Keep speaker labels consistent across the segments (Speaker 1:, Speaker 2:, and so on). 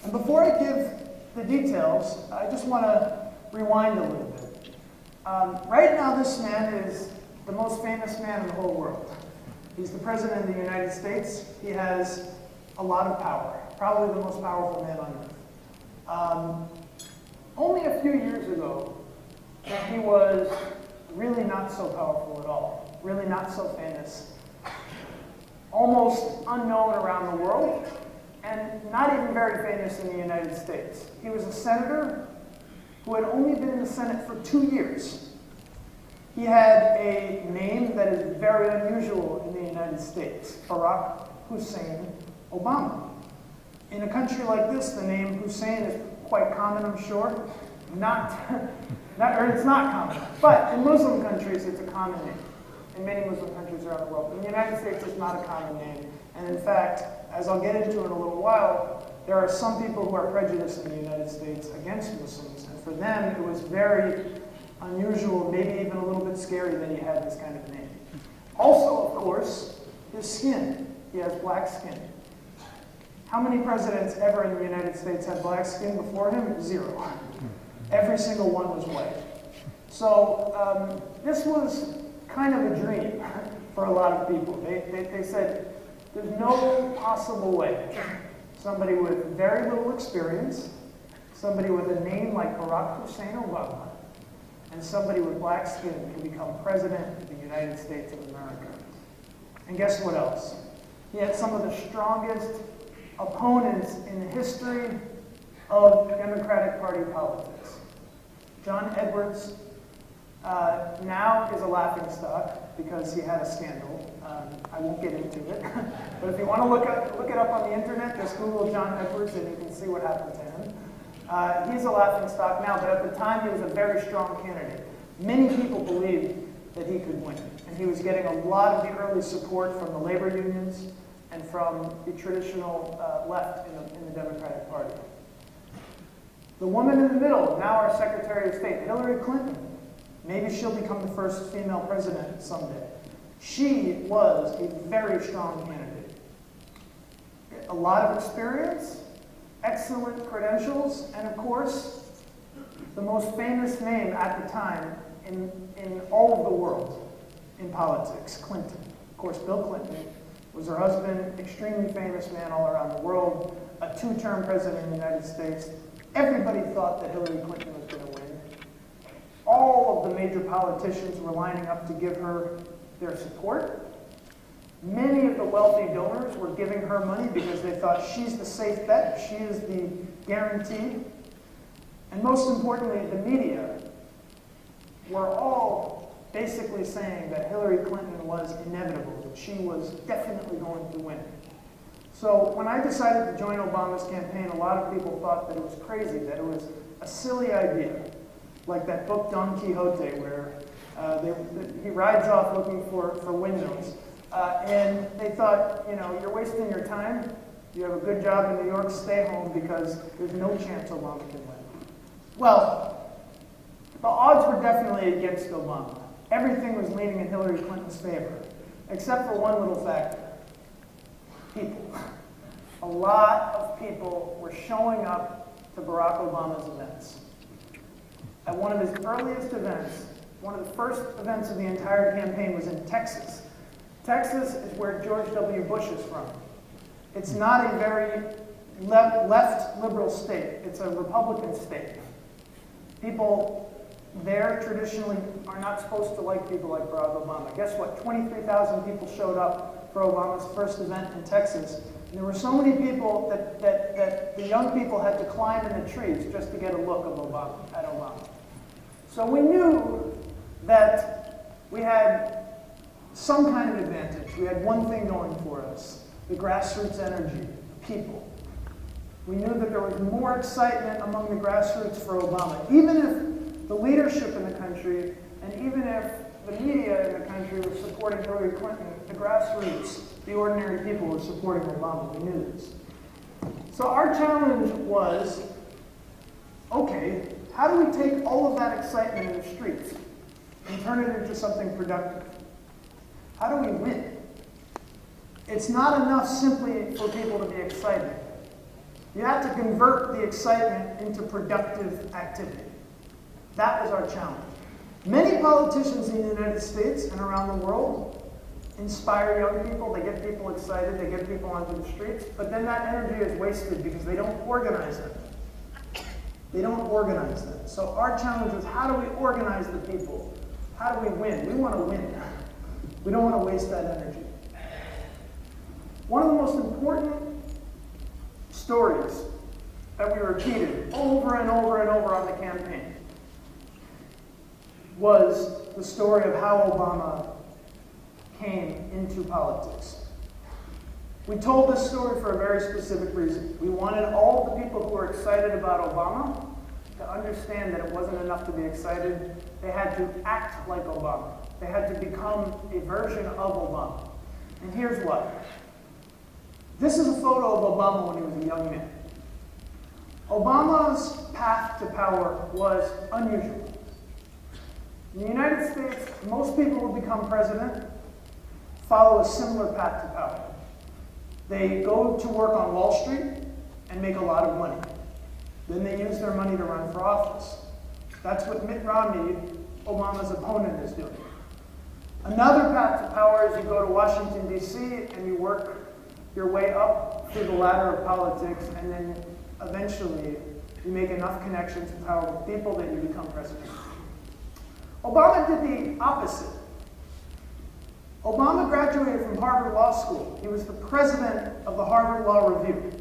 Speaker 1: And before I give the details, I just want to rewind a little bit. Right now, this man is the most famous man in the whole world. He's the President of the United States. He has a lot of power, probably the most powerful man on earth. Only a few years ago, he was really not so powerful at all, really not so famous, almost unknown around the world, and not even very famous in the United States. He was a senator who had only been in the Senate for 2 years. He had a name that is very unusual in the United States, Barack Hussein Obama. In a country like this, the name Hussein is quite common, I'm sure. It's not common, but in Muslim countries, it's a common name. In many Muslim countries around the world. In the United States, it's not a common name. And in fact, as I'll get into in a little while, there are some people who are prejudiced in the United States against Muslims. And for them, it was very unusual, maybe even a little bit scary that he had this kind of name. Also, of course, his skin. He has black skin. How many presidents ever in the United States had black skin before him? 0. Every single one was white. So this was kind of a dream for a lot of people. They said, there's no possible way somebody with very little experience, somebody with a name like Barack Hussein Obama, and somebody with black skin can become president of the United States of America. And guess what else? He had some of the strongest opponents in the history of Democratic Party politics. John Edwards now is a laughingstock because he had a scandal. I won't get into it. But if you want to look it up on the internet, just Google John Edwards and you can see what happened to him. He's a laughingstock now, but at the time he was a very strong candidate. Many people believed that he could win. And he was getting a lot of the early support from the labor unions and from the traditional left in the Democratic Party. The woman in the middle, now our Secretary of State, Hillary Clinton. Maybe she'll become the first female president someday. She was a very strong candidate. A lot of experience, excellent credentials, and of course, the most famous name at the time in all of the world in politics, Clinton. Of course, Bill Clinton was her husband, extremely famous man all around the world, a 2-term president of the United States. Everybody thought that Hillary Clinton was going to win. All of the major politicians were lining up to give her their support. Many of the wealthy donors were giving her money because they thought she's the safe bet, she is the guarantee. And most importantly, the media were all basically saying that Hillary Clinton was inevitable, that she was definitely going to win. So when I decided to join Obama's campaign, a lot of people thought that it was crazy, that it was a silly idea. Like that book Don Quixote, where he rides off looking for windows. And they thought, you know, you're wasting your time. You have a good job in New York, stay home because there's no chance Obama can win. Well, the odds were definitely against Obama. Everything was leaning in Hillary Clinton's favor, except for one little factor. People. A lot of people were showing up to Barack Obama's events. At one of his earliest events, one of the first events of the entire campaign was in Texas. Texas is where George W. Bush is from. It's not a very left liberal state. It's a Republican state. People there traditionally are not supposed to like people like Barack Obama. Guess what? 23,000 people showed up for Obama's first event in Texas. And there were so many people that the young people had to climb in the trees just to get a look of Obama. So we knew that we had some kind of advantage. We had one thing going for us, the grassroots energy, people. We knew that there was more excitement among the grassroots for Obama. Even if the leadership in the country, and even if the media in the country was supporting Hillary Clinton, the grassroots, the ordinary people were supporting Obama. We knew this. So our challenge was, okay, how do we take all of that excitement in the streets and turn it into something productive? How do we win? It's not enough simply for people to be excited. You have to convert the excitement into productive activity. That was our challenge. Many politicians in the United States and around the world inspire young people, they get people excited, they get people onto the streets, but then that energy is wasted because they don't organize them. They don't organize them. So our challenge is, how do we organize the people? How do we win? We want to win. We don't want to waste that energy. One of the most important stories that we repeated over and over and over on the campaign was the story of how Obama came into politics. We told this story for a very specific reason. We wanted all of the people who were excited about Obama to understand that it wasn't enough to be excited. They had to act like Obama. They had to become a version of Obama. And here's why. This is a photo of Obama when he was a young man. Obama's path to power was unusual. In the United States, most people who become president follow a similar path to power. They go to work on Wall Street and make a lot of money. Then they use their money to run for office. That's what Mitt Romney, Obama's opponent, is doing. Another path to power is you go to Washington, D.C., and you work your way up through the ladder of politics, and then eventually you make enough connections with powerful people that you become president. Obama did the opposite. Obama graduated from Harvard Law School. He was the president of the Harvard Law Review,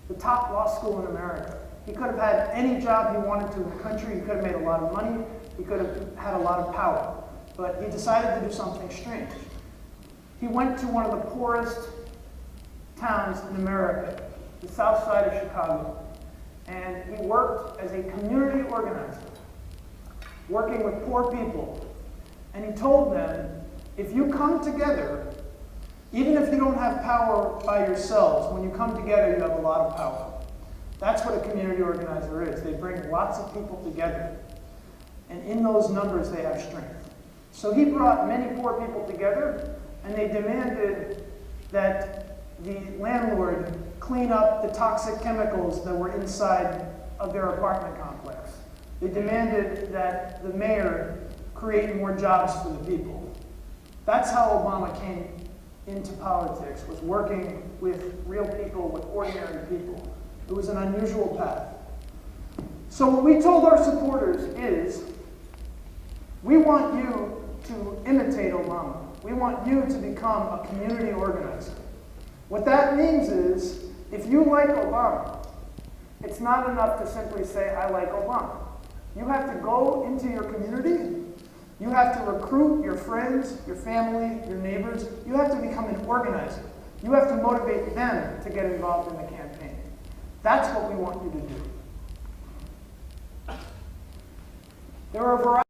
Speaker 1: the top law school in America. He could have had any job he wanted to in the country. He could have made a lot of money. He could have had a lot of power. But he decided to do something strange. He went to one of the poorest towns in America, the south side of Chicago, and he worked as a community organizer, working with poor people. And he told them, if you come together, even if you don't have power by yourselves, when you come together, you have a lot of power. That's what a community organizer is. They bring lots of people together. And in those numbers, they have strength. So he brought many poor people together, and they demanded that the landlord clean up the toxic chemicals that were inside of their apartment complex. They demanded that the mayor create more jobs for the people. That's how Obama came into politics, was working with real people, with ordinary people. It was an unusual path. So what we told our supporters is, we want you to imitate Obama. We want you to become a community organizer. What that means is, if you like Obama, it's not enough to simply say, I like Obama. You have to go into your community. You have to recruit your friends, your family, your neighbors. You have to become an organizer. You have to motivate them to get involved in the campaign. That's what we want you to do. There are a variety